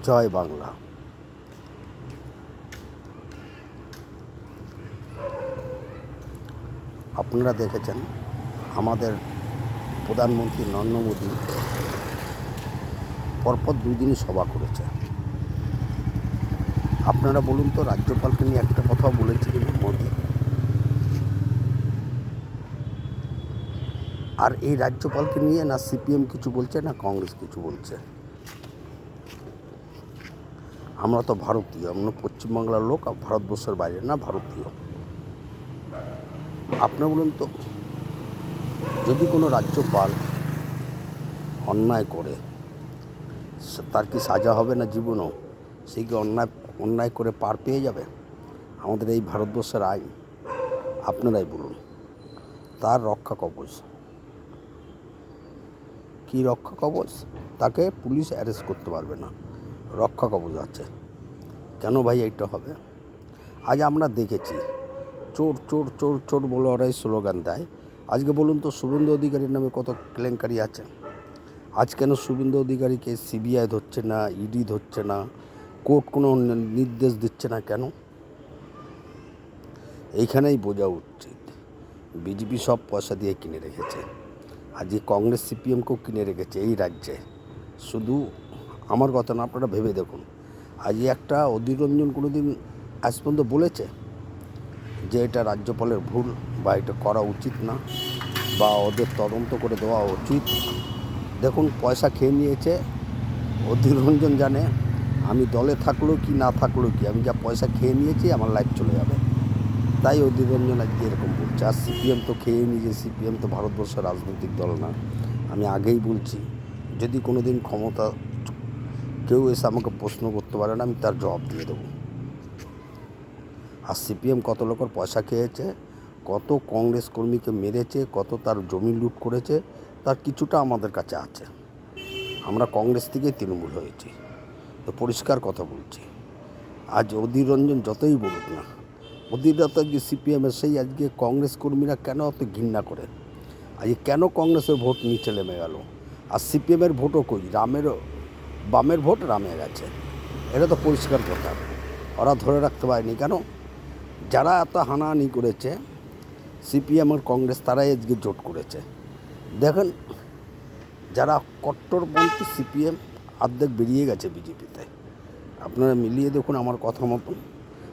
জয় বাংলা। আপনারা দেখেছেন আমাদের প্রধানমন্ত্রী নরেন্দ্র মোদী পরপর 2 দিনই সভা করেছে। আপনারা বলুন তো, রাজ্যপালকে নিয়ে একটা কথা বলেছে কিনা মোদী? আর এই রাজ্যপালকে নিয়ে না সিপিএম কিছু বলছে, না কংগ্রেস কিছু বলছে। আমরা তো ভারতীয়, আমরা পশ্চিমবাংলার লোক, আর ভারতবর্ষের বাইরে না, ভারতীয়। আপনারা বলুন তো, যদি কোনো রাজ্যপাল অন্যায় করে তার কি সাজা হবে না জীবনও? সে কি অন্যায় করে পার পেয়ে যাবে? আমাদের এই ভারতবর্ষের আইন আপনারাই বলুন। তার রক্ষা কবচ কি? রক্ষা কবচ? তাকে পুলিশ অ্যারেস্ট করতে পারবে না, রক্ষা কবচ আছে। কেন ভাই এইটা হবে? আজ আমরা দেখেছি চোর চোর চোর চোর বলে ওরাই স্লোগান দেয়। আজকে বলুন তো, শুভেন্দু অধিকারীর নামে কত কেলেঙ্কারি আছে। আজ কেন শুভেন্দু অধিকারীকে সিবিআই ধরছে না, ইডি ধরছে না, কোর্ট কোনো নির্দেশ দিচ্ছে না কেন? এইখানেই বোঝা উচিত বিজেপি সব পয়সা দিয়ে কিনে রেখেছে। আজ এই কংগ্রেস সিপিএমকেও কিনে রেখেছে এই রাজ্যে। শুধু আমার কথা না, আপনারা ভেবে দেখুন। আজ একটা অধীর রঞ্জন কোনো দিন আজ পর্যন্ত বলেছে যে এটা রাজ্যপালের ভুল বা এটা করা উচিত না, বা ওদের তদন্ত করে দেওয়া উচিত? দেখুন, পয়সা খেয়ে নিয়েছে। অধীর রঞ্জন জানে আমি দলে থাকলেও কি না থাকলেও কি, আমি যা পয়সা খেয়ে নিয়েছি আমার লাইফ চলে যাবে। তাই অধীর রঞ্জন আজকে এরকম বলছে। আর সিপিএম তো খেয়ে নিয়েছে। সিপিএম তো ভারতবর্ষের রাজনৈতিক দল না। আমি আগেই বলছি, যদি কোনো দিন ক্ষমতা কেউ এসে আমাকে প্রশ্ন করতে পারে না, আমি তার জবাব দিয়ে দেবো। আর সিপিএম কত লোকের পয়সা খেয়েছে, কত কংগ্রেস কর্মীকে মেরেছে, কত তার জমি লুট করেছে, তার কিছুটা আমাদের কাছে আছে। আমরা কংগ্রেস থেকেই তৃণমূল হয়েছি, তো পরিষ্কার কথা বলছি। আজ অধীর রঞ্জন যতই বলুক না, অধীরত আজকে সিপিএমের সেই আজকে কংগ্রেস কর্মীরা কেন অত ঘৃণা করে? আজকে কেন কংগ্রেসের ভোট নিচে নেমে গেল? আর সিপিএমের ভোটও কই? বামের ভোট রামে গেছে। এটা তো পরিষ্কার কথা। ওরা ধরে রাখতে পারেনি কেন? যারা এত হানাহানি করেছে সিপিএম আর কংগ্রেস, তারাই আজকে জোট করেছে। দেখেন, যারা কট্টরপন্থী সিপিএম অর্ধেক বেরিয়ে গেছে বিজেপিতে। আপনারা মিলিয়ে দেখুন আমার কথা মতন।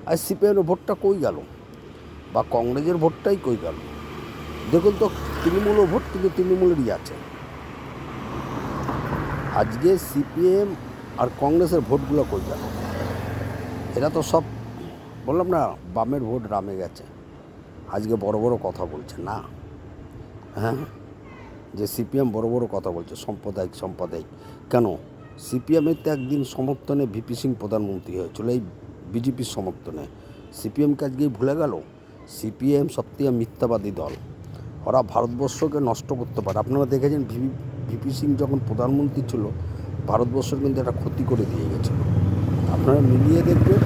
আর সিপিএমের ভোটটা কই গেল, বা কংগ্রেসের ভোটটাই কই গেল? দেখুন তো, তৃণমূলও ভোট কিন্তু তৃণমূলেরই আছে। আজকে সিপিএম আর কংগ্রেসের ভোটগুলো কই গেল? এরা তো সব বললাম না, বামের ভোট রামে গেছে। আজকে বড় বড় কথা বলছে না, হ্যাঁ, যে সিপিএম বড় বড় কথা বলছে সাম্প্রদায়িক। কেন? সিপিএমের তো একদিন সমর্থনে ভিপি সিং প্রধানমন্ত্রী হয়েছিল এই বিজেপির সমর্থনে। সিপিএমকে আজকেই ভুলে গেল? সিপিএম সত্যি মিথ্যাবাদী দল। ওরা ভারতবর্ষকে নষ্ট করতে পারে। আপনারা দেখেছেন ভিপি সিং যখন প্রধানমন্ত্রী ছিল, ভারতবর্ষের কিন্তু একটা ক্ষতি করে দিয়ে গেছিল। আপনারা মিলিয়ে দেখবেন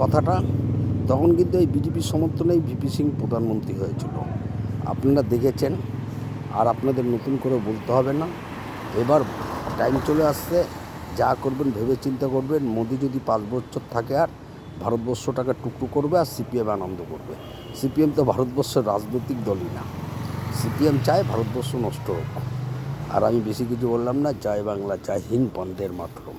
কথাটা। তখন কিন্তু এই বিজেপির সমর্থনেই ভিপি সিং প্রধানমন্ত্রী হয়েছিল। আপনারা দেখেছেন। আর আপনাদের নতুন করে বলতে হবে না। এবার টাইম চলে আসছে, যা করবেন ভেবে চিন্তা করবেন। মোদি যদি 5 বছর থাকে, আর ভারতবর্ষটাকে টুকটু করবে, আর সিপিএম আনন্দ করবে। সিপিএম তো ভারতবর্ষের রাজনৈতিক দলই না। সিপিএম চায় ভারতবর্ষ নষ্ট হোক। আর আমি বেশি কিছু বললাম না। জয় বাংলা, জয় হিন্দ, বন্দের মাতরম।